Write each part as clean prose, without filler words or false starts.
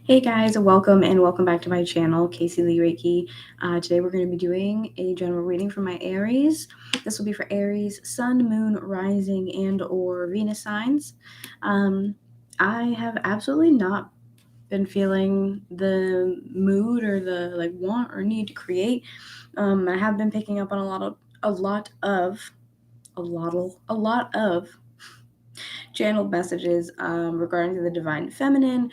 Hey guys, welcome back to my channel, caseyleighreiki. Today we're going to be doing a general reading for my Aries. This will be for Aries, Sun, Moon, Rising, and or Venus signs. I have absolutely not been feeling the mood or the want or need to create. I have been picking up on a lot of channeled messages regarding the divine feminine,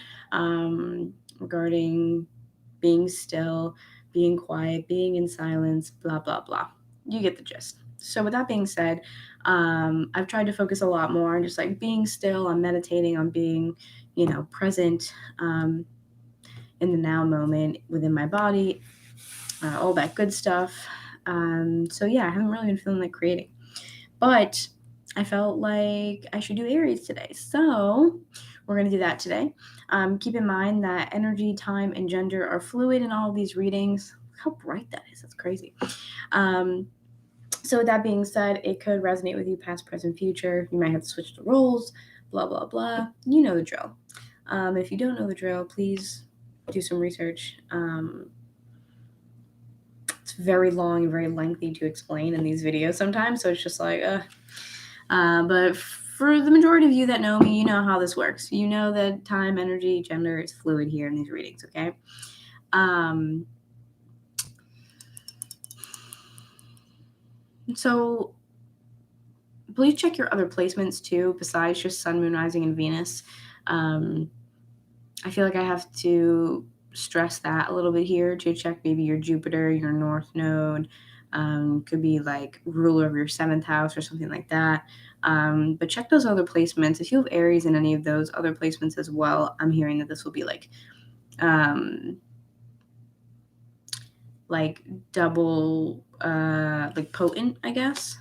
regarding being still, being quiet, being in silence, blah, blah, blah. You get the gist. So, with that being said, I've tried to focus a lot more on just like being still, on meditating, on being, present in the now moment within my body, all that good stuff. So, yeah, I haven't really been feeling like creating. But I felt like I should do Aries today. So we're going to do that today. Keep in mind that energy, time, and gender are fluid in all of these readings. Look how bright that is. That's crazy. So with that being said, it could resonate with you past, present, future. You might have to switch the roles, blah, blah, blah. You know the drill. If you don't know the drill, please do some research. It's very long and very lengthy to explain in these videos sometimes. So it's just like, but for the majority of you that know me, you know how this works. You know that time, energy, gender is fluid here in these readings, okay? So please check your other placements too, besides just Sun, Moon, Rising, and Venus. I feel like I have to stress that a little bit here to check maybe your Jupiter, your North Node, could be like ruler of your 7th house or something like that. But check those other placements. If you have Aries in any of those other placements as well, I'm hearing that this will be like double, like potent, I guess.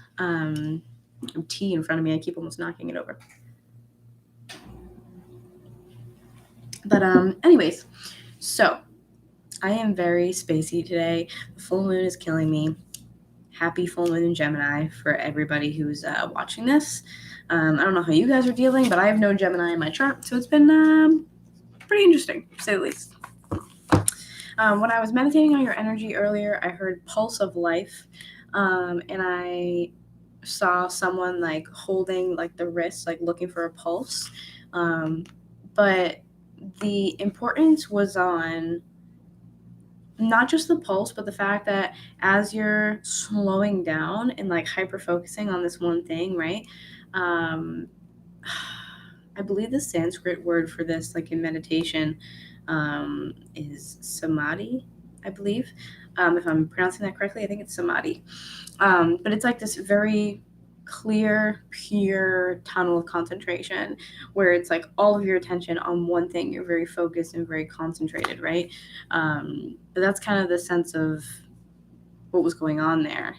Tea in front of me. I keep almost knocking it over. But anyways, so I am very spacey today. The full moon is killing me. Happy full moon in Gemini for everybody who's watching this. I don't know how you guys are dealing, but I have no Gemini in my chart, so it's been pretty interesting, to say the least. When I was meditating on your energy earlier, I heard pulse of life, and I saw someone like holding like the wrist, like looking for a pulse. But the importance was on not just the pulse, but the fact that as you're slowing down and like hyper focusing on this one thing, right? I believe the Sanskrit word for this, like in meditation, is samadhi, I believe. If I'm pronouncing that correctly, I think it's samadhi. But it's like this very clear, pure tunnel of concentration where it's like all of your attention on one thing. You're very focused and very concentrated, right? But that's kind of the sense of what was going on there.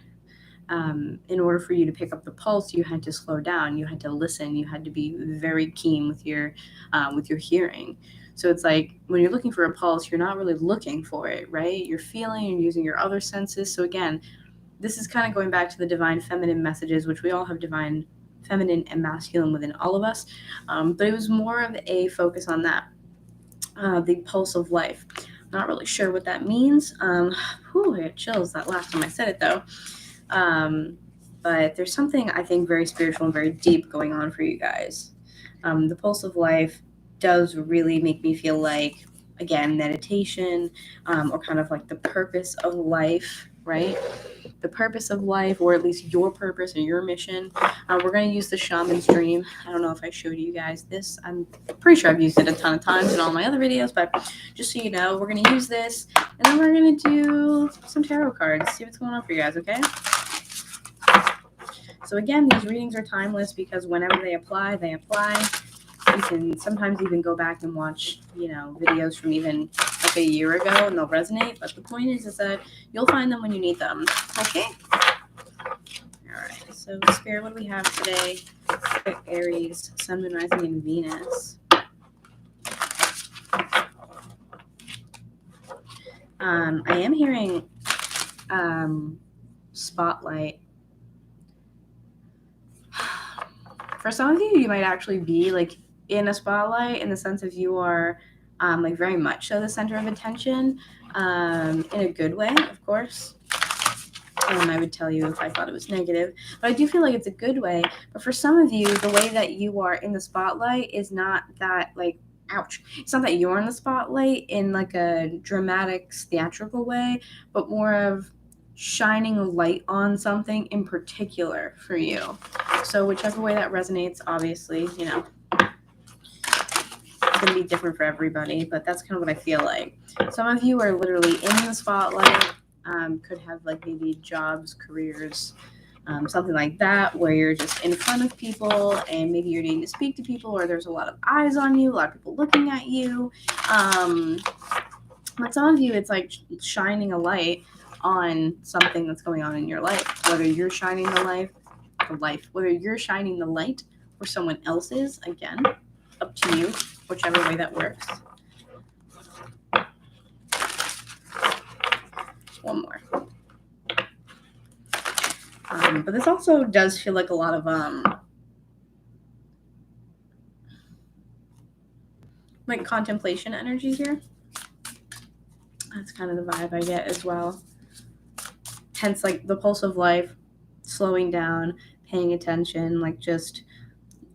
In order for you to pick up the pulse, you had to slow down. You had to listen. You had to be very keen with your hearing. So it's like when you're looking for a pulse, you're not really looking for it, right? You're feeling and using your other senses. So again, this is kind of going back to the divine feminine messages, which we all have divine feminine and masculine within all of us. But it was more of a focus on that, the pulse of life. Not really sure what that means. I had chills that last time I said it though. But there's something I think very spiritual and very deep going on for you guys. The pulse of life does really make me feel like, again, meditation, or kind of like the purpose of life, right? The purpose of life, or at least your purpose or your mission. We're going to use the shaman's dream. I don't know if I showed you guys this. I'm pretty sure I've used it a ton of times in all my other videos, but just so you know, we're going to use this, and then we're going to do some tarot cards, see what's going on for you guys, okay? So again, these readings are timeless because whenever they apply, they apply. You can sometimes even go back and watch, videos from even like a year ago and they'll resonate. But the point is that you'll find them when you need them. Okay? All right. So Spirit, what do we have today? Aries, Sun, Moon, Rising, and Venus. I am hearing spotlight. For some of you, you might actually be like in a spotlight in the sense of you are like very much so the center of attention, in a good way, of course. I would tell you if I thought it was negative, but I do feel like it's a good way. But for some of you, the way that you are in the spotlight is not that, like, ouch. It's not that you're in the spotlight in like a dramatic, theatrical way, but more of shining a light on something in particular for you. So whichever way that resonates, obviously, you know, it's going to be different for everybody, but that's kind of what I feel like. Some of you are literally in the spotlight. Could have like maybe jobs, careers, something like that, where you're just in front of people and maybe you're needing to speak to people, or there's a lot of eyes on you, a lot of people looking at you. But some of you, it's like shining a light on something that's going on in your life, whether you're shining whether you're shining the light or someone else's, again, up to you, whichever way that works. One more. But this also does feel like a lot of like contemplation energy here. That's kind of the vibe I get as well. Hence, like the pulse of life, slowing down, paying attention, like just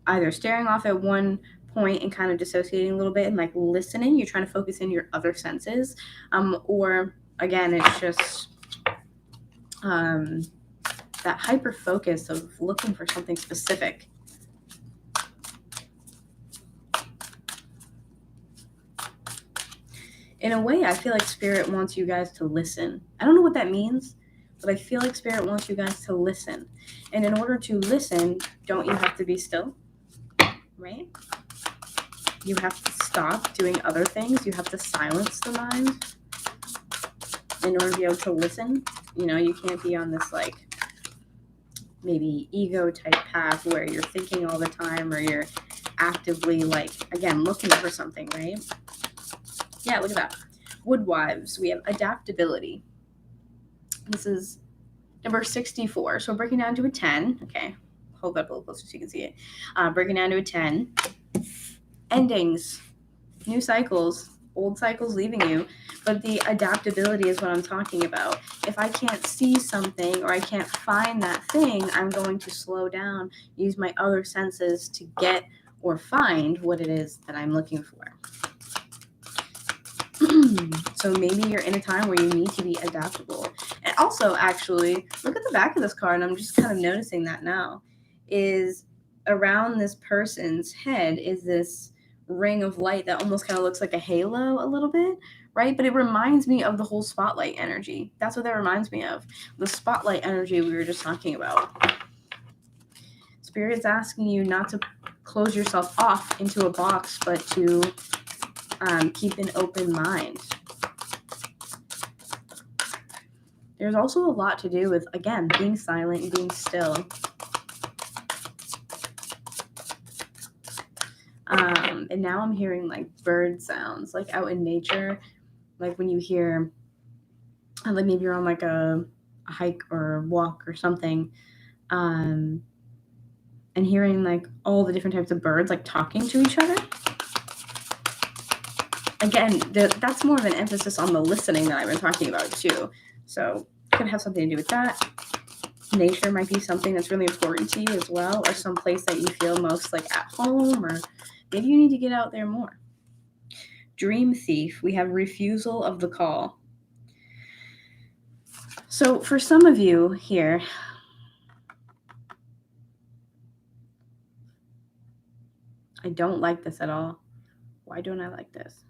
either staring off at one point and kind of dissociating a little bit and like listening. You're trying to focus in your other senses, or again, it's just that hyper focus of looking for something specific. In a way, I feel like Spirit wants you guys to listen. I don't know what that means, but I feel like Spirit wants you guys to listen. And in order to listen, don't you have to be still? Right? You have to stop doing other things. You have to silence the mind in order to be able to listen. You know, you can't be on this like maybe ego type path where you're thinking all the time or you're actively like, again, looking for something, right? Yeah, look at that. Woodwives, we have adaptability. This is number 64. So breaking down to a 10. Okay, hold that a little closer so you can see it. Breaking down to a 10. Endings, new cycles, old cycles leaving you. But the adaptability is what I'm talking about. If I can't see something or I can't find that thing, I'm going to slow down, use my other senses to get or find what it is that I'm looking for. So maybe you're in a time where you need to be adaptable. And also, actually, look at the back of this card, and I'm just kind of noticing that now, is around this person's head is this ring of light that almost kind of looks like a halo a little bit, right? But it reminds me of the whole spotlight energy. That's what that reminds me of. The spotlight energy we were just talking about. Spirit's asking you not to close yourself off into a box, but to keep an open mind. There's also a lot to do with, again, being silent and being still. And now I'm hearing like bird sounds, like out in nature, like when you hear, like maybe you're on like a hike or a walk or something, and hearing like all the different types of birds like talking to each other. Again, that's more of an emphasis on the listening that I've been talking about too. So could have something to do with that. Nature might be something that's really important to you as well, or some place that you feel most like at home, or maybe you need to get out there more. Dream thief, we have refusal of the call. So for some of you here, I don't like this at all. Why don't I like this?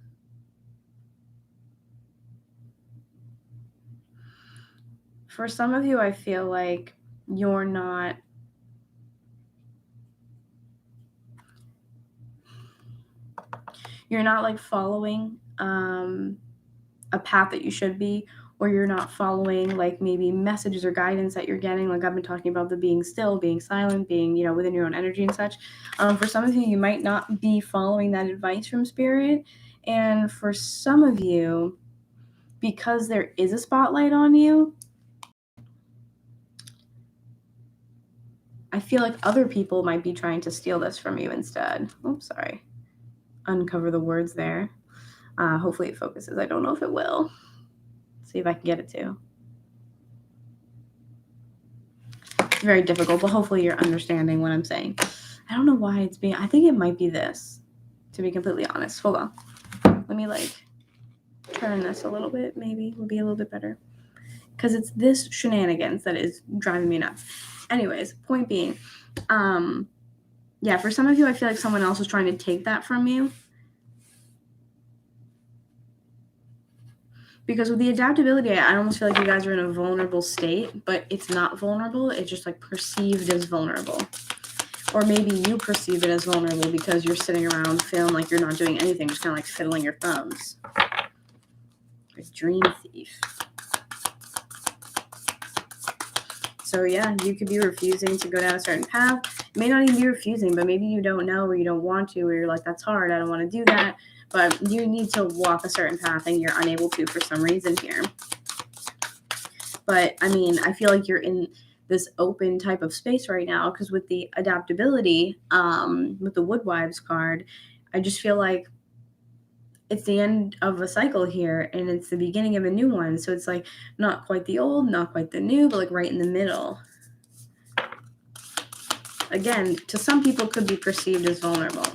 For some of you, I feel like you're not like following a path that you should be, or you're not following like maybe messages or guidance that you're getting. Like I've been talking about the being still, being silent, being, you know, within your own energy and such. For some of you, you might not be following that advice from Spirit. And for some of you, because there is a spotlight on you, I feel like other people might be trying to steal this from you instead. Oops, sorry. Uncover the words there. Hopefully it focuses. I don't know if it will. See if I can get it to. It's very difficult, but hopefully you're understanding what I'm saying. I don't know why it's being, I think it might be this, to be completely honest. Hold on. Let me turn this a little bit, maybe would be a little bit better. Because it's this shenanigans that is driving me nuts. Anyways, point being, yeah, for some of you, I feel like someone else is trying to take that from you. Because with the adaptability, I almost feel like you guys are in a vulnerable state, but it's not vulnerable. It's just perceived as vulnerable. Or maybe you perceive it as vulnerable because you're sitting around feeling like you're not doing anything, just kind of fiddling your thumbs. A dream thief. So yeah, you could be refusing to go down a certain path. You may not even be refusing, but maybe you don't know or you don't want to, or you're like, that's hard, I don't want to do that. But you need to walk a certain path and you're unable to for some reason here. But I mean, I feel like you're in this open type of space right now because with the adaptability, with the Woodwives card, I just feel like it's the end of a cycle here and it's the beginning of a new one. So it's not quite the old, not quite the new, but right in the middle. Again, to some people could be perceived as vulnerable.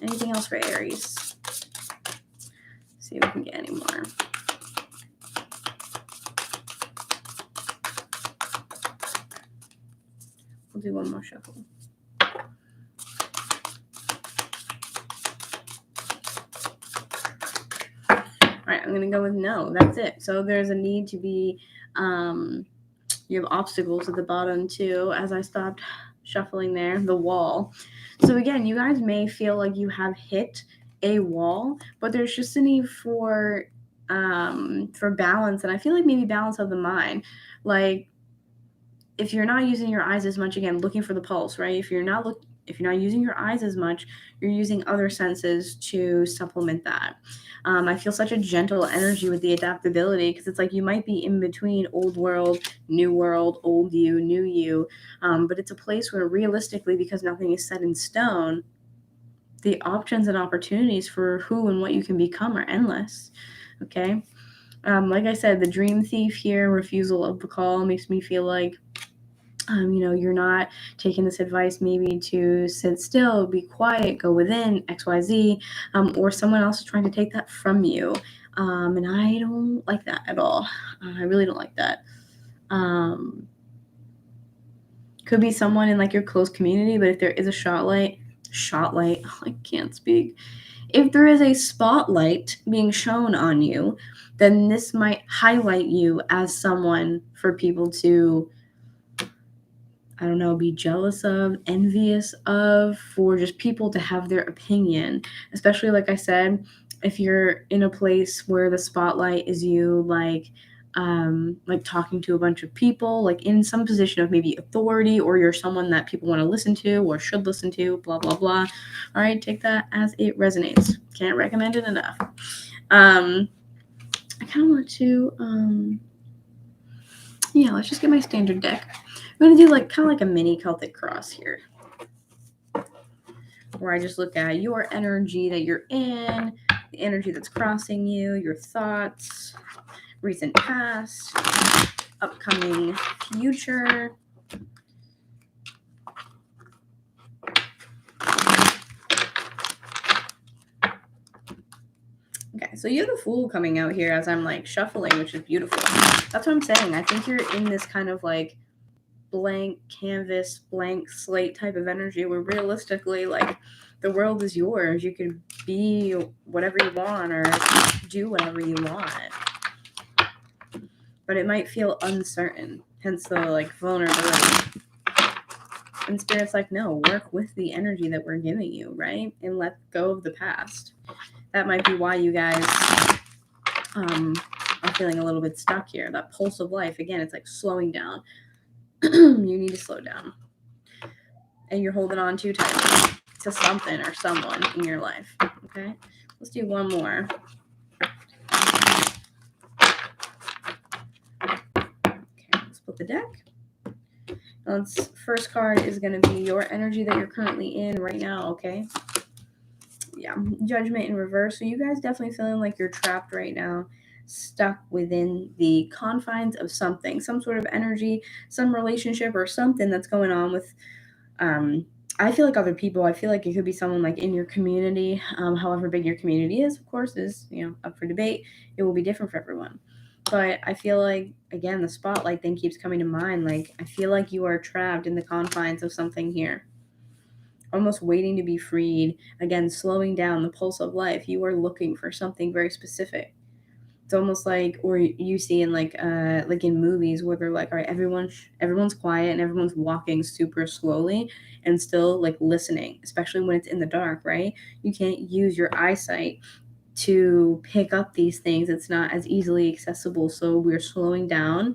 Anything else for Aries? See if we can get any more. We'll do one more shuffle. All right, I'm going to go with no. That's it. So there's a need to be, you have obstacles at the bottom too, as I stopped shuffling there, the wall. So again, you guys may feel like you have hit a wall, but there's just a need for balance. And I feel like maybe balance of the mind. If you're not using your eyes as much, again, looking for the pulse, right? If you're not using your eyes as much, you're using other senses to supplement that. I feel such a gentle energy with the adaptability because it's you might be in between old world, new world, old you, new you. But it's a place where realistically, because nothing is set in stone, the options and opportunities for who and what you can become are endless. Okay. Like I said, the dream thief here, refusal of the call, makes me feel like you're not taking this advice maybe to sit still, be quiet, go within, XYZ, or someone else is trying to take that from you. And I don't like that at all. I really don't like that. Could be someone in your close community, but if there is a spotlight, I can't speak. If there is a spotlight being shown on you, then this might highlight you as someone for people to, I don't know, be jealous of, envious of, for just people to have their opinion. Especially, like I said, if you're in a place where the spotlight is you, talking to a bunch of people, in some position of maybe authority, or you're someone that people want to listen to or should listen to, blah, blah, blah. All right, take that as it resonates. Can't recommend it enough. I kind of want to, let's just get my standard deck. I'm going to do kind of a mini Celtic cross here, where I just look at your energy that you're in, the energy that's crossing you, your thoughts, recent past, upcoming future. Okay, so you have the Fool coming out here as I'm shuffling, which is beautiful. That's what I'm saying. I think you're in this kind of blank canvas, blank slate type of energy where realistically, the world is yours. You can be whatever you want or do whatever you want. But it might feel uncertain, hence the vulnerability. And Spirit's no, work with the energy that we're giving you, right? And let go of the past. That might be why you guys are feeling a little bit stuck here. That pulse of life, again, it's slowing down. You need to slow down. And you're holding on too tightly to something or someone in your life. Okay? Let's do one more. Okay, let's split the deck. First card is going to be your energy that you're currently in right now, okay? Judgment in reverse. So you guys definitely feeling like you're trapped right now, stuck within the confines of something, some sort of energy, some relationship or something that's going on with um I feel like other people. I feel like it could be someone like in your community, however big your community is, of course, is up for debate. It will be different for everyone. But I feel like, again, the spotlight thing keeps coming to mind. Like, I feel like you are trapped in the confines of something here, almost waiting to be freed. Again, slowing down the pulse of life. You are looking for something very specific. It's almost like, or you see in like in movies where they're like, all right, everyone's quiet and everyone's walking super slowly and still like listening, especially when it's in the dark, right? You can't use your eyesight to pick up these things. It's not as easily accessible. So we're slowing down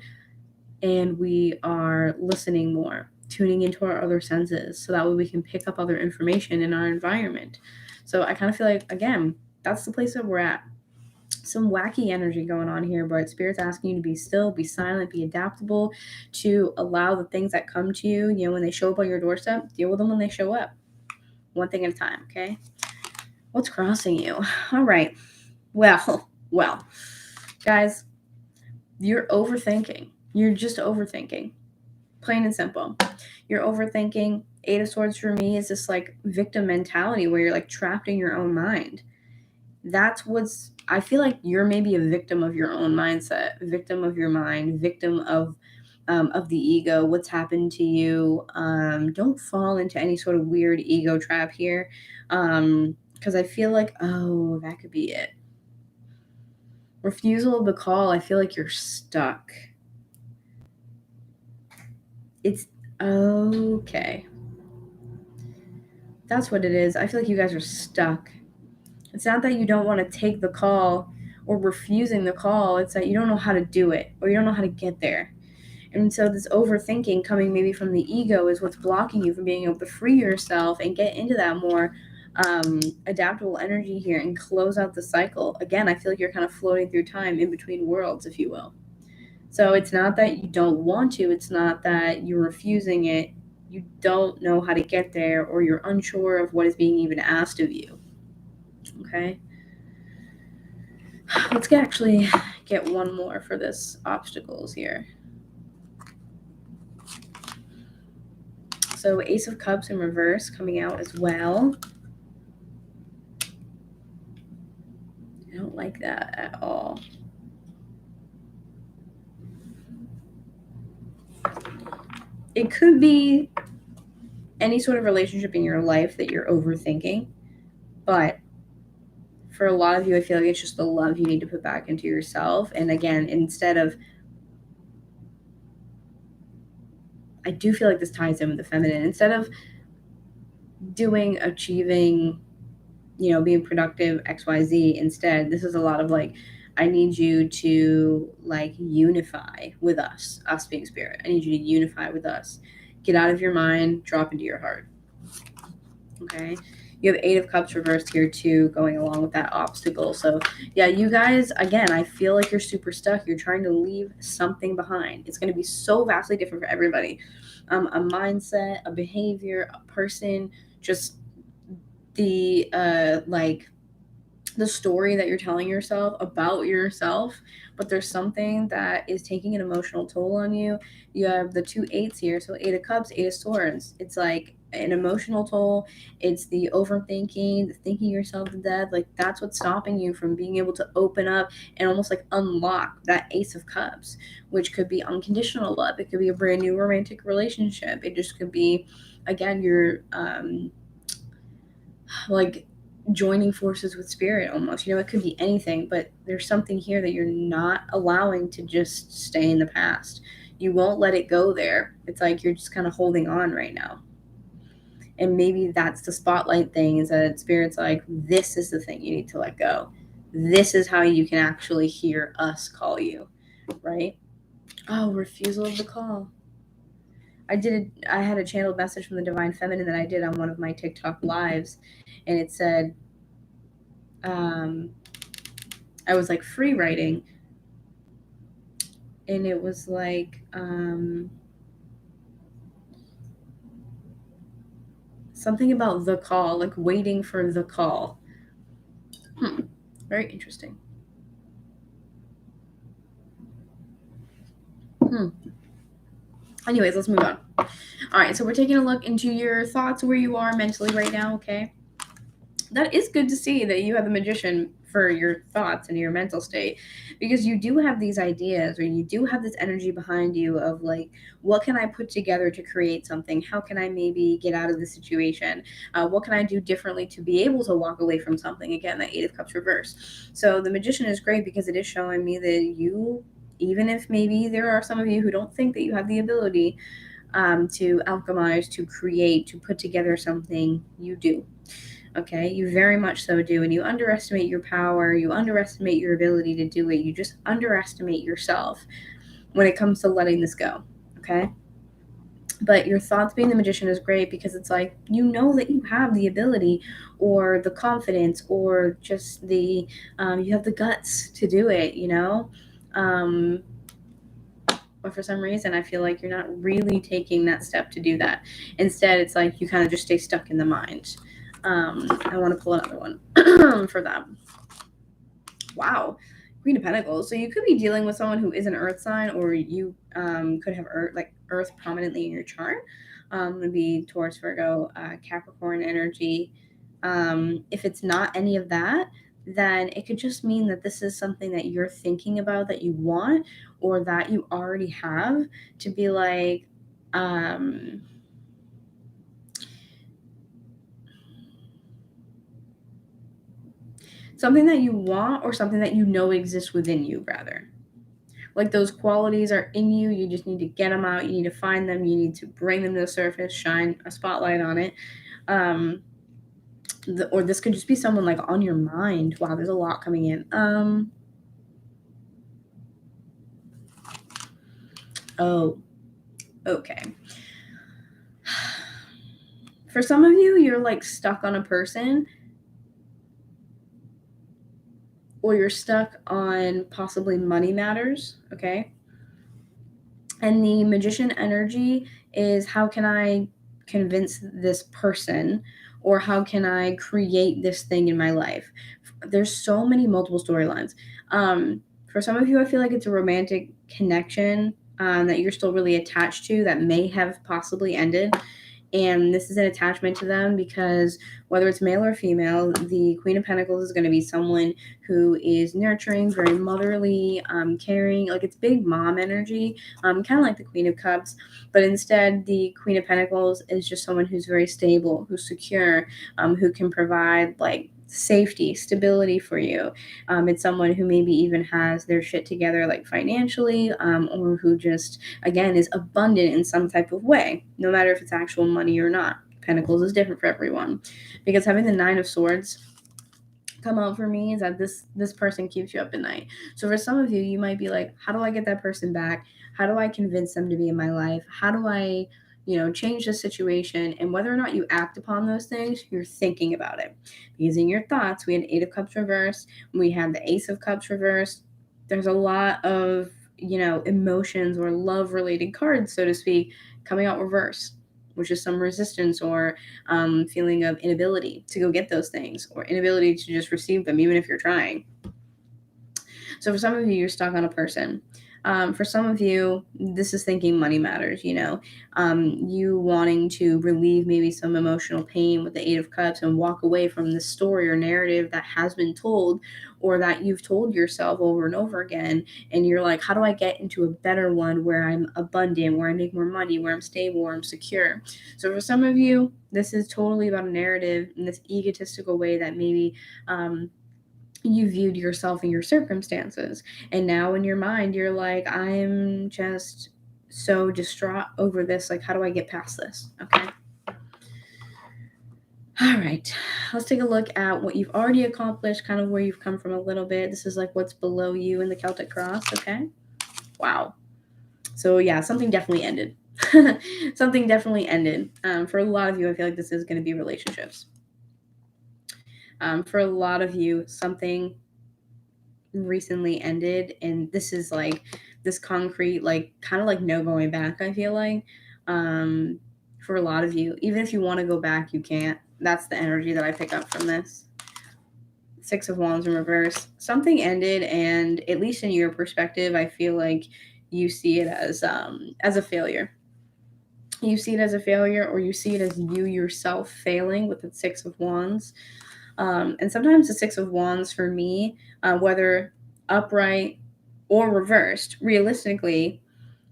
and we are listening more, tuning into our other senses, so that way we can pick up other information in our environment. So I kind of feel like, again, that's the place that we're at. Some wacky energy going on here, but Spirit's asking you to be still, be silent, be adaptable, to allow the things that come to you, when they show up on your doorstep, deal with them when they show up. One thing at a time, okay? What's crossing you? All right. Well, guys, you're overthinking. You're just overthinking. Plain and simple. You're overthinking. Eight of Swords for me is this like victim mentality where you're like trapped in your own mind. That's what's, I feel like you're maybe a victim of your own mindset, victim of your mind, victim of the ego, what's happened to you. Don't fall into any sort of weird ego trap here. Because I feel like, oh, that could be it. Refusal of the call. I feel like you're stuck. It's okay. That's what it is. I feel like you guys are stuck. It's not that you don't want to take the call or refusing the call. It's that you don't know how to do it or you don't know how to get there. And so this overthinking coming maybe from the ego is what's blocking you from being able to free yourself and get into that more adaptable energy here and close out the cycle. Again, I feel like you're kind of floating through time in between worlds, if you will. So it's not that you don't want to, it's not that you're refusing it. You don't know how to get there or you're unsure of what is being even asked of you. Okay? Let's actually get one more for this obstacles here. So Ace of Cups in reverse coming out as well. I don't like that at all. It could be any sort of relationship in your life that you're overthinking, but for a lot of you, I feel like it's just the love you need to put back into yourself. And again, instead of, I do feel like this ties in with the feminine. Instead of achieving, being productive, XYZ, instead, this is a lot of like, I need you to like unify with us being spirit. I need you to unify with us. Get out of your mind, drop into your heart. Okay. You have Eight of Cups reversed here too, going along with that obstacle. So yeah, you guys, again, I feel like you're super stuck. You're trying to leave something behind. It's going to be so vastly different for everybody. A mindset, a behavior, a person, just the the story that you're telling yourself about yourself, but there's something that is taking an emotional toll on you. You have the two eights here, so Eight of Cups, Eight of Swords. It's like an emotional toll. It's the overthinking, the thinking yourself to death. Like that's what's stopping you from being able to open up and almost like unlock that Ace of Cups, which could be unconditional love. It could be a brand new romantic relationship. It just could be, again, you're like joining forces with spirit almost. It could be anything, but there's something here that you're not allowing to just stay in the past. You won't let it go there. It's like you're just kind of holding on right now. And maybe that's the spotlight thing, is that spirit's like, this is the thing you need to let go. This is how you can actually hear us call you, right? Oh, refusal of the call. I had a channeled message from the Divine Feminine that I did on one of my TikTok lives, and it said, I was like free writing, and it was like something about the call, like waiting for the call. Very interesting. Anyways, let's move on. All right, so we're taking a look into your thoughts, where you are mentally right now, okay? That is good to see that you have the magician for your thoughts and your mental state, because you do have these ideas, or you do have this energy behind you of like, what can I put together to create something? How can I maybe get out of the situation? What can I do differently to be able to walk away from something? Again, that Eight of Cups reverse. So the magician is great because it is showing me that you, even if maybe there are some of you who don't think that you have the ability to alchemize, to create, to put together something, you do. Okay, you very much so do, and you underestimate your power, you underestimate your ability to do it, you just underestimate yourself when it comes to letting this go. Okay, but your thoughts being the magician is great because it's like, you know that you have the ability or the confidence or just the you have the guts to do it, you know. But for some reason I feel like you're not really taking that step to do that. Instead, it's like you kind of just stay stuck in the mind. I want to pull another one for that. Wow. Queen of Pentacles. So you could be dealing with someone who is an earth sign, or you could have earth prominently in your chart. Would be Taurus, Virgo, Capricorn energy. If it's not any of that, then it could just mean that this is something that you're thinking about, that you want, or that you already have, to be like, something that you want, or something that you know exists within you, rather. Like, those qualities are in you, you just need to get them out, you need to find them, you need to bring them to the surface, shine a spotlight on it. Or this could just be someone like on your mind. Wow, there's a lot coming in. Oh, okay. For some of you, you're like stuck on a person, or you're stuck on possibly money matters, okay? And the magician energy is, how can I convince this person, or how can I create this thing in my life? There's so many multiple storylines. For some of you, I feel like it's a romantic connection that you're still really attached to, that may have possibly ended. And this is an attachment to them because, whether it's male or female, the Queen of Pentacles is going to be someone who is nurturing, very motherly, caring. Like, it's big mom energy, kind of like the Queen of Cups. But instead, the Queen of Pentacles is just someone who's very stable, who's secure, who can provide like safety, stability for you. It's someone who maybe even has their shit together, like financially, or who just, again, is abundant in some type of way, no matter if it's actual money or not. Pentacles is different for everyone, because having the Nine of Swords come out for me is that this person keeps you up at night. So for some of you, you might be like, how do I get that person back? How do I convince them to be in my life? How do I, change the situation? And whether or not you act upon those things, you're thinking about it. Because in your thoughts, we had Eight of Cups reversed, we had the Ace of Cups reversed. There's a lot of, emotions or love related cards, so to speak, coming out reverse, which is some resistance, or feeling of inability to go get those things, or inability to just receive them, even if you're trying. So for some of you, you're stuck on a person. For some of you, this is thinking money matters, you wanting to relieve maybe some emotional pain with the Eight of Cups and walk away from this story or narrative that has been told, or that you've told yourself over and over again. And you're like, how do I get into a better one where I'm abundant, where I make more money, where I'm stable, where I'm secure? So for some of you, this is totally about a narrative in this egotistical way that maybe you viewed yourself and your circumstances. And now in your mind, you're like, I'm just so distraught over this. Like, how do I get past this? Okay. All right. Let's take a look at what you've already accomplished, kind of where you've come from a little bit. This is like what's below you in the Celtic cross. Okay. Wow. So yeah, something definitely ended. Something definitely ended. For a lot of you, I feel like this is going to be relationships. For a lot of you, something recently ended, and this is like this concrete, like, kind of like no going back, I feel like. For a lot of you, even if you want to go back, you can't. That's the energy that I pick up from this. Six of Wands in reverse. Something ended, and at least in your perspective, I feel like you see it as a failure. You see it as a failure, or you see it as you yourself failing with the Six of Wands. And sometimes the Six of Wands for me, whether upright or reversed, realistically,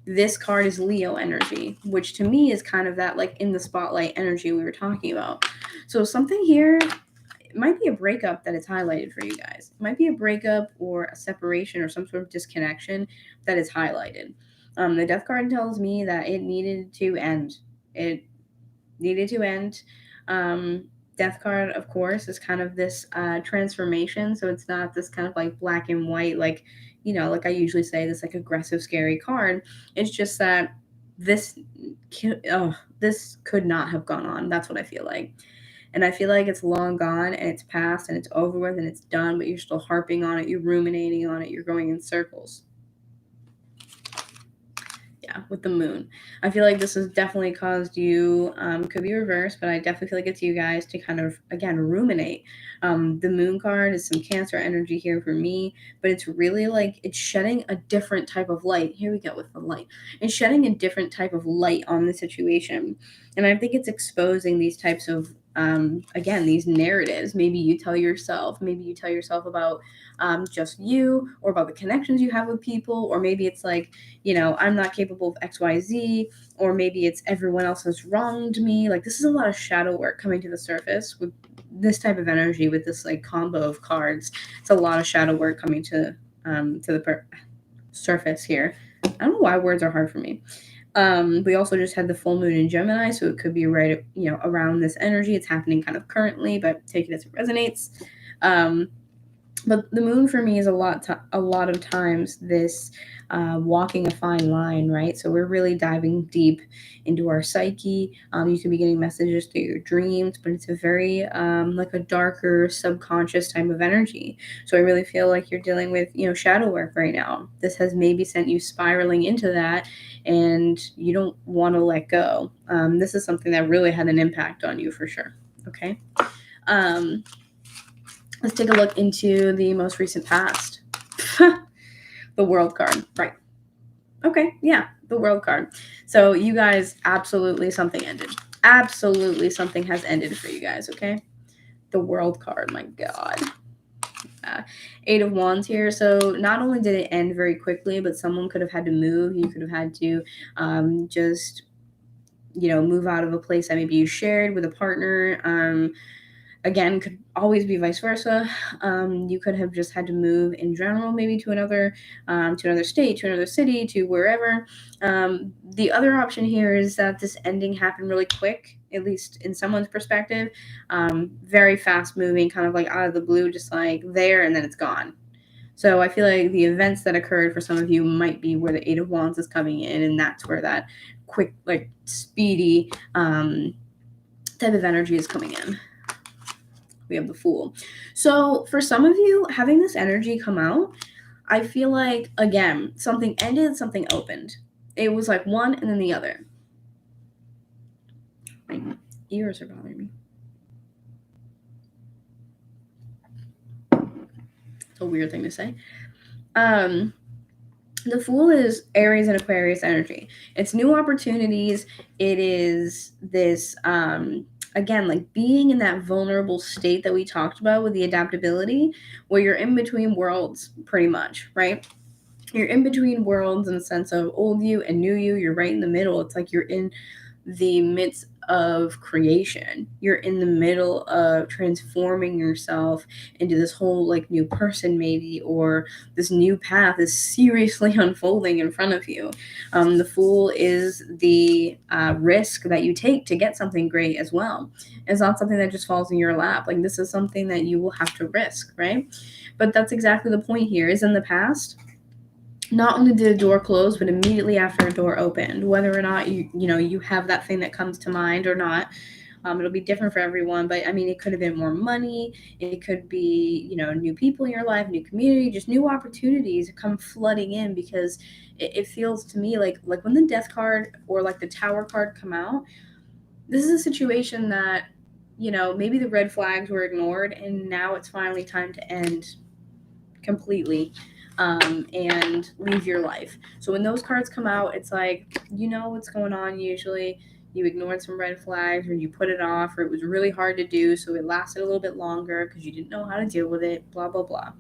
this card is Leo energy, which to me is kind of that like in the spotlight energy we were talking about. So something here, it might be a breakup that is highlighted for you guys. It might be a breakup or a separation or some sort of disconnection that is highlighted. The Death card tells me that it needed to end. It needed to end. Um, Death card, of course, is kind of this transformation. So it's not this kind of like black and white, like, like I usually say, this like aggressive, scary card. It's just that this, this could not have gone on. That's what I feel like. And I feel like it's long gone and it's past and it's over with and it's done, but you're still harping on it, you're ruminating on it, you're going in circles. Yeah, with the moon. I feel like this has definitely caused you, could be reversed, but I definitely feel like it's you guys to kind of, again, ruminate. The moon card is some Cancer energy here for me, but it's really like it's shedding a different type of light. Here we go with the light. It's shedding a different type of light on the situation. And I think it's exposing these types of, again, these narratives. Maybe you tell yourself about just you, or about the connections you have with people, or maybe it's like, I'm not capable of XYZ, or maybe it's everyone else has wronged me. Like, this is a lot of shadow work coming to the surface with this type of energy, with this like combo of cards. It's a lot of shadow work coming to the surface here. I don't know why words are hard for me. We also just had the full moon in Gemini, so it could be right, around this energy. It's happening kind of currently, but take it as it resonates. But the moon for me is a lot of times this walking a fine line, right? So we're really diving deep into our psyche. You could be getting messages through your dreams, but it's a very like a darker subconscious type of energy. So I really feel like you're dealing with, shadow work right now. This has maybe sent you spiraling into that, and you don't want to let go. This is something that really had an impact on you for sure. Okay. Let's take a look into the most recent past. The World card. Right. Okay. Yeah. The World card. So you guys, absolutely something ended. Absolutely something has ended for you guys. Okay. The World card. My God. Eight of Wands here. So not only did it end very quickly, but someone could have had to move. You could have had to just, move out of a place that maybe you shared with a partner. Again, could always be vice versa. You could have just had to move in general, maybe to another state, to another city, to wherever. The other option here is that this ending happened really quick, at least in someone's perspective. Very fast moving, kind of like out of the blue, just like there, and then it's gone. So I feel like the events that occurred for some of you might be where the Eight of Wands is coming in, and that's where that quick, like speedy type of energy is coming in. We have the Fool. So for some of you, having this energy come out, I feel like, again, something ended, something opened. It was like one and then the other. My ears are bothering me. It's a weird thing to say. The Fool is Aries and Aquarius energy. It's new opportunities. It is this again, like being in that vulnerable state that we talked about with the adaptability, where you're in between worlds pretty much, right? You're in between worlds in the sense of old you and new you. You're right in the middle. It's like you're in the midst of creation. You're in the middle of transforming yourself into this whole like new person, maybe, or this new path is seriously unfolding in front of you. The Fool is the risk that you take to get something great as well. It's not something that just falls in your lap. Like, this is something that you will have to risk, right? But that's exactly the point here. Is in the past, not only did a door close, but immediately after a door opened, whether or not you have that thing that comes to mind or not. It'll be different for everyone, but I mean, it could have been more money. It could be, new people in your life, new community, just new opportunities come flooding in, because it feels to me like when the Death card or like the Tower card come out, this is a situation that maybe the red flags were ignored and now it's finally time to end completely, and leave your life. So when those cards come out, it's like, what's going on usually. You ignored some red flags, or you put it off, or it was really hard to do, so it lasted a little bit longer because you didn't know how to deal with it, blah, blah, blah.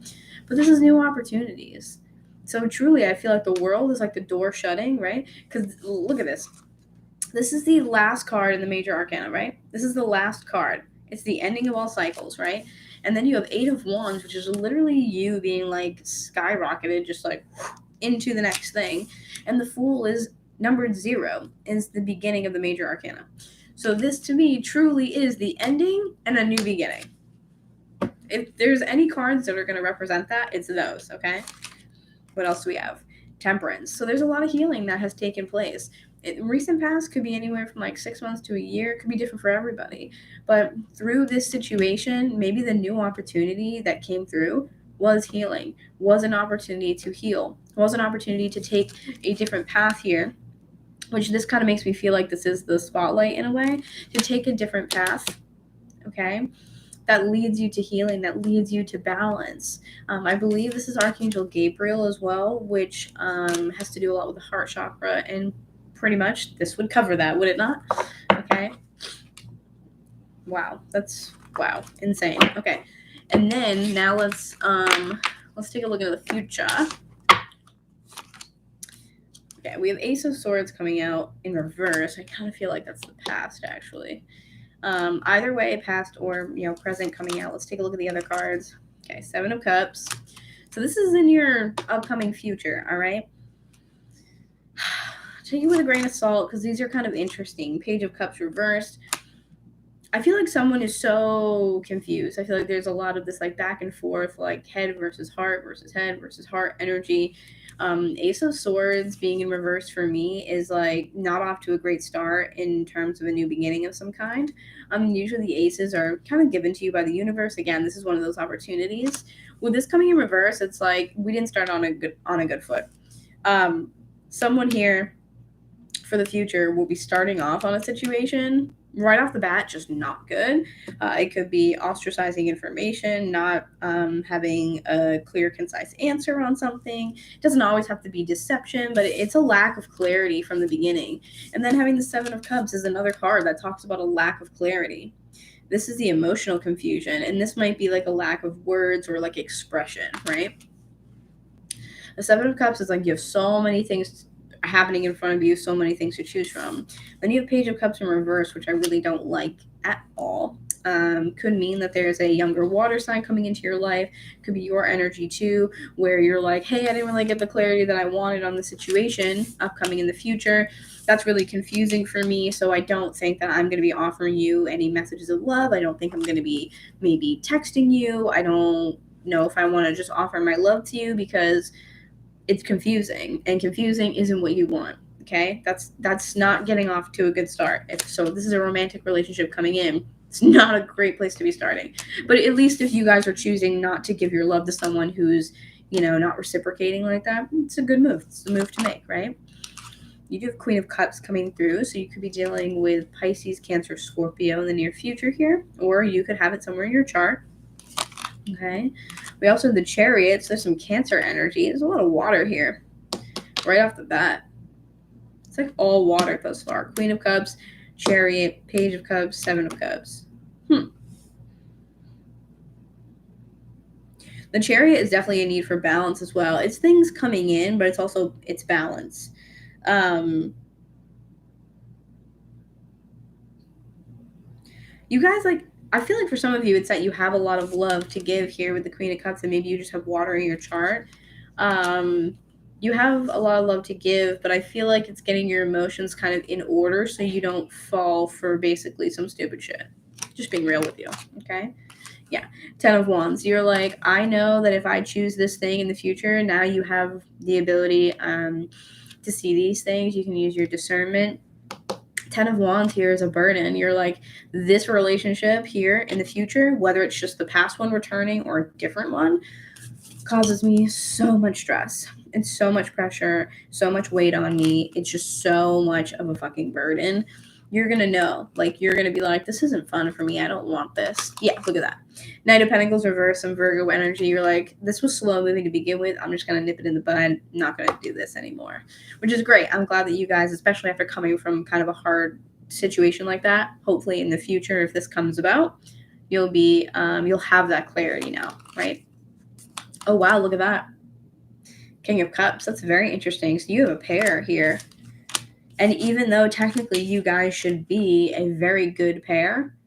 But this is new opportunities. So truly, I feel like the world is like the door shutting, right? Because look at this. This is the last card in the major arcana, right? This is the last card. It's the ending of all cycles, right? And then you have Eight of Wands, which is literally you being like skyrocketed, just like into the next thing. And the Fool is numbered 0, is the beginning of the major arcana. So this to me truly is the ending and a new beginning. If there's any cards that are going to represent that, it's those, okay? What else do we have? Temperance. So there's a lot of healing that has taken place. In recent past could be anywhere from like 6 months to a year. It could be different for everybody. But through this situation, maybe the new opportunity that came through was healing, was an opportunity to heal, was an opportunity to take a different path here, which this kind of makes me feel like this is the spotlight in a way, to take a different path, okay? That leads you to healing, that leads you to balance. I believe this is Archangel Gabriel as well, which has to do a lot with the heart chakra, and pretty much this would cover that, would it not? Okay. Wow, insane. Okay, and then now let's take a look at the future. Okay, we have Ace of Swords coming out in reverse. I kind of feel like that's the past, actually. Either way, past or present coming out. Let's take a look at the other cards. Okay, Seven of Cups. So this is in your upcoming future, all right? Take it with a grain of salt because these are kind of interesting. Page of Cups reversed. I feel like someone is so confused. I feel like there's a lot of this like back and forth, like head versus heart versus head versus heart energy. Ace of Swords being in reverse for me is like not off to a great start in terms of a new beginning of some kind. Usually the aces are kind of given to you by the universe. Again, this is one of those opportunities. With this coming in reverse, it's like we didn't start on a good foot. Someone here for the future will be starting off on a situation right off the bat just not good. It could be ostracizing information, not having a clear, concise answer on something. It doesn't always have to be deception, but it's a lack of clarity from the beginning. And then having the Seven of Cups is another card that talks about a lack of clarity. This is the emotional confusion, and this might be like a lack of words or like expression, right? The Seven of Cups is like you have so many things happening in front of you, so many things to choose from. Then you have Page of Cups in reverse, which I really don't like at all. Could mean that there's a younger water sign coming into your life. Could be your energy too, where you're like, hey, I didn't really get the clarity that I wanted on the situation upcoming in the future. That's really confusing for me, so I don't think that I'm going to be offering you any messages of love. I don't think I'm going to be maybe texting you. I don't know if I want to just offer my love to you because it's confusing, and confusing isn't what you want. Okay, that's not getting off to a good start. If this is a romantic relationship coming in, it's not a great place to be starting. But at least if you guys are choosing not to give your love to someone who's not reciprocating like that, it's a good move. It's the move to make, right? You do have Queen of Cups coming through, so you could be dealing with Pisces, Cancer, Scorpio in the near future here, or you could have it somewhere in your chart. Okay. We also have the Chariot, so there's some Cancer energy. There's a lot of water here right off the bat. It's like all water thus far. Queen of Cups, Chariot, Page of Cups, Seven of Cups. The Chariot is definitely a need for balance as well. It's things coming in, but it's balance. You guys, like, I feel like for some of you, it's that you have a lot of love to give here with the Queen of Cups, and maybe you just have water in your chart. You have a lot of love to give, but I feel like it's getting your emotions kind of in order so you don't fall for basically some stupid shit. Just being real with you, okay? Yeah. 10 of Wands. You're like, I know that if I choose this thing in the future, now you have the ability to see these things. You can use your discernment. 10 of Wands here is a burden. You're like, this relationship here in the future, whether it's just the past one returning or a different one, causes me so much stress and so much pressure, so much weight on me. It's just so much of a fucking burden. you're going to know. Like, you're going to be like, this isn't fun for me. I don't want this. Yeah, look at that. Knight of Pentacles reverse, some Virgo energy. You're like, this was slow moving to begin with. I'm just going to nip it in the bud. I'm not going to do this anymore, which is great. I'm glad that you guys, especially after coming from kind of a hard situation like that, hopefully in the future, if this comes about, you'll have that clarity now, right? Oh, wow, look at that. King of Cups. That's very interesting. So you have a pair here. And even though technically you guys should be a very good pair,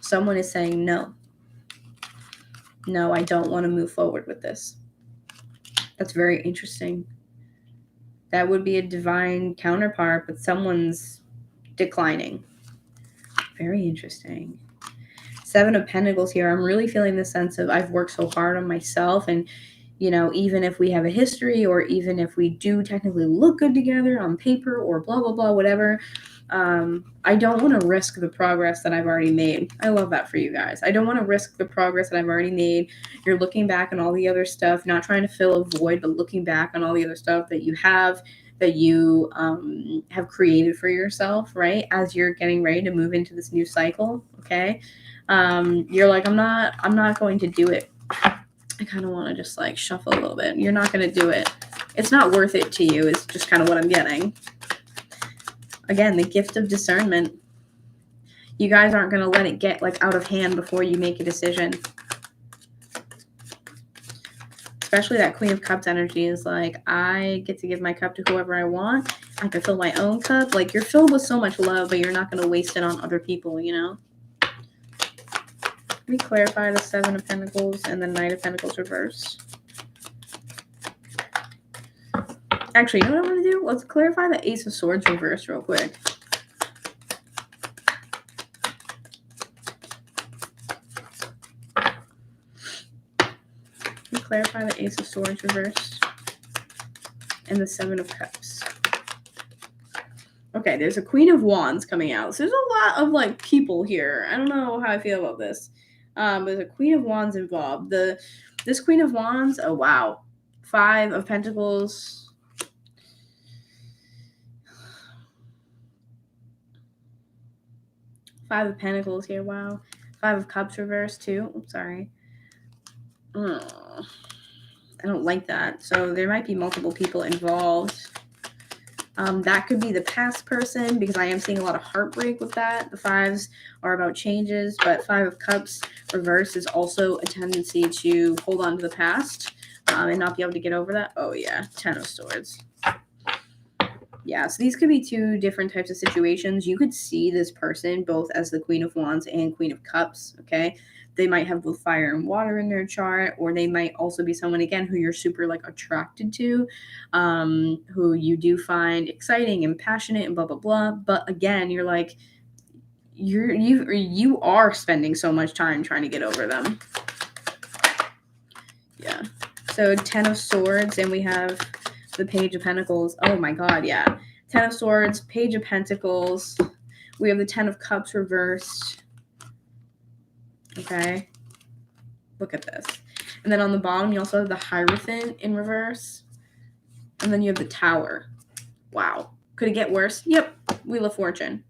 someone is saying, no, I don't want to move forward with this. That's very interesting. That would be a divine counterpart, but someone's declining. Very interesting. Seven of Pentacles here. I'm really feeling the sense of I've worked so hard on myself, and even if we have a history, or even if we do technically look good together on paper, or blah, blah, blah, whatever, I don't want to risk the progress that I've already made. I love that for you guys. I don't want to risk the progress that I've already made. You're looking back on all the other stuff, not trying to fill a void, but looking back on all the other stuff that you have created for yourself, right? As you're getting ready to move into this new cycle, okay? You're like, I'm not going to do it. I kind of want to just like shuffle a little bit. You're not going to do it. It's not worth it to you is just kind of what I'm getting. Again, the gift of discernment. You guys aren't going to let it get like out of hand before you make a decision. Especially that Queen of Cups energy is like, I get to give my cup to whoever I want. I can fill my own cup. Like, you're filled with so much love, but you're not going to waste it on other people, Let me clarify the Seven of Pentacles and the Knight of Pentacles reverse. Actually, you know what I'm going to do? Let's clarify the Ace of Swords reverse real quick. Let me clarify the Ace of Swords reverse and the Seven of Cups. Okay, there's a Queen of Wands coming out. So there's a lot of like people here. I don't know how I feel about this. There's a Queen of Wands involved. This Queen of Wands, oh wow. Five of Pentacles. Five of Pentacles here, wow. Five of Cups reverse too. Oops, sorry. I don't like that. So there might be multiple people involved. That could be the past person, because I am seeing a lot of heartbreak with that. The fives are about changes, but Five of Cups reverse is also a tendency to hold on to the past and not be able to get over that. Oh yeah, Ten of Swords. Yeah, so these could be two different types of situations. You could see this person both as the Queen of Wands and Queen of Cups, okay? They might have both fire and water in their chart, or they might also be someone, again, who you're super, like, attracted to, who you do find exciting and passionate and blah, blah, blah. But, again, you're like, you are spending so much time trying to get over them. Yeah. So, Ten of Swords, and we have the Page of Pentacles. Oh, my God, yeah. Ten of Swords, Page of Pentacles. We have the Ten of Cups reversed. Okay, look at this. And then on the bottom, you also have the Hierophant in reverse. And then you have the Tower. Wow. Could it get worse? Yep. Wheel of Fortune.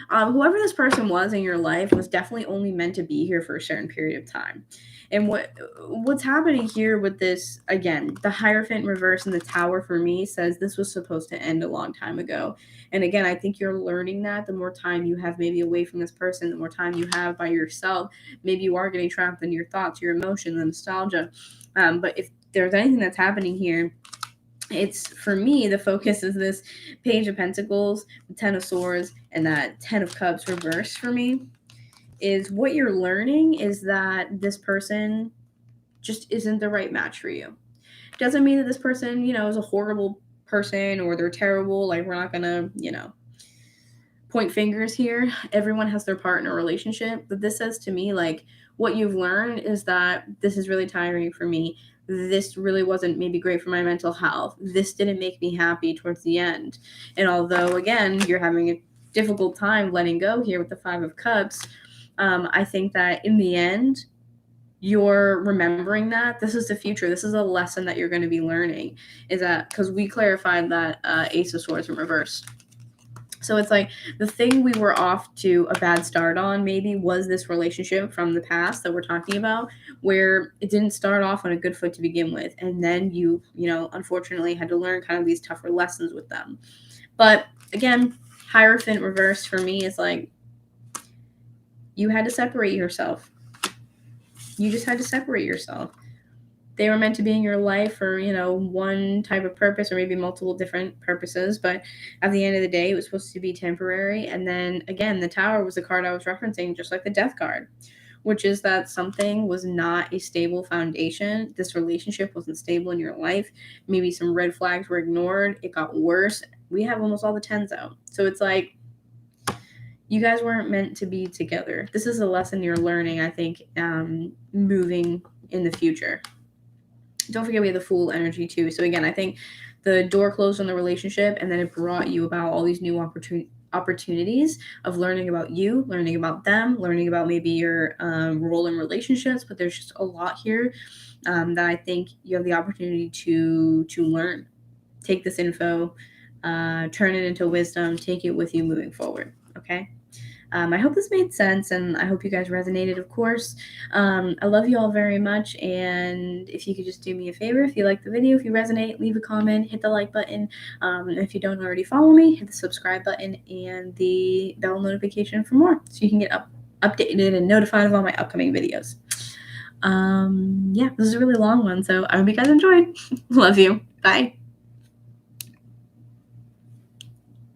Whoever this person was in your life was definitely only meant to be here for a certain period of time. And what's happening here with this, again, the Hierophant in reverse and the Tower for me says this was supposed to end a long time ago. And again, I think you're learning that the more time you have maybe away from this person, the more time you have by yourself, maybe you are getting trapped in your thoughts, your emotions, the nostalgia. But if there's anything that's happening here, it's, for me, the focus is this Page of Pentacles, the Ten of Swords, and that Ten of Cups reversed for me. Is what you're learning is that this person just isn't the right match for you. Doesn't mean that this person, is a horrible person or they're terrible. Like, we're not gonna, point fingers here. Everyone has their part in a relationship. But this says to me, like, what you've learned is that this is really tiring for me. This really wasn't maybe great for my mental health. This didn't make me happy towards the end. And although, again, you're having a difficult time letting go here with the Five of Cups, I think that in the end, you're remembering that this is the future. This is a lesson that you're going to be learning. Is that because we clarified that Ace of Swords in reverse. So it's like the thing we were off to a bad start on maybe was this relationship from the past that we're talking about, where it didn't start off on a good foot to begin with. And then you know, unfortunately had to learn kind of these tougher lessons with them. But again, Hierophant reverse for me is like, you had to separate yourself. You just had to separate yourself. They were meant to be in your life for, you know, one type of purpose or maybe multiple different purposes, but at the end of the day it was supposed to be temporary. And then again, the Tower was the card I was referencing, just like the Death card, which is that something was not a stable foundation. This relationship wasn't stable in your life. Maybe some red flags were ignored, it got worse. We have almost all the 10s out, so it's like, you guys weren't meant to be together. This is a lesson you're learning, I think, moving in the future. Don't forget we have the Fool energy too. So again, I think the door closed on the relationship, and then it brought you about all these new opportunities of learning about you, learning about them, learning about maybe your role in relationships. But there's just a lot here that I think you have the opportunity to learn. Take this info, turn it into wisdom, take it with you moving forward. Okay. I hope this made sense, and I hope you guys resonated, of course. I love you all very much, and if you could just do me a favor, if you like the video, if you resonate, leave a comment, hit the like button. If you don't already follow me, hit the subscribe button and the bell notification for more, so you can get updated and notified of all my upcoming videos. Yeah, this is a really long one, so I hope you guys enjoyed. Love you. Bye.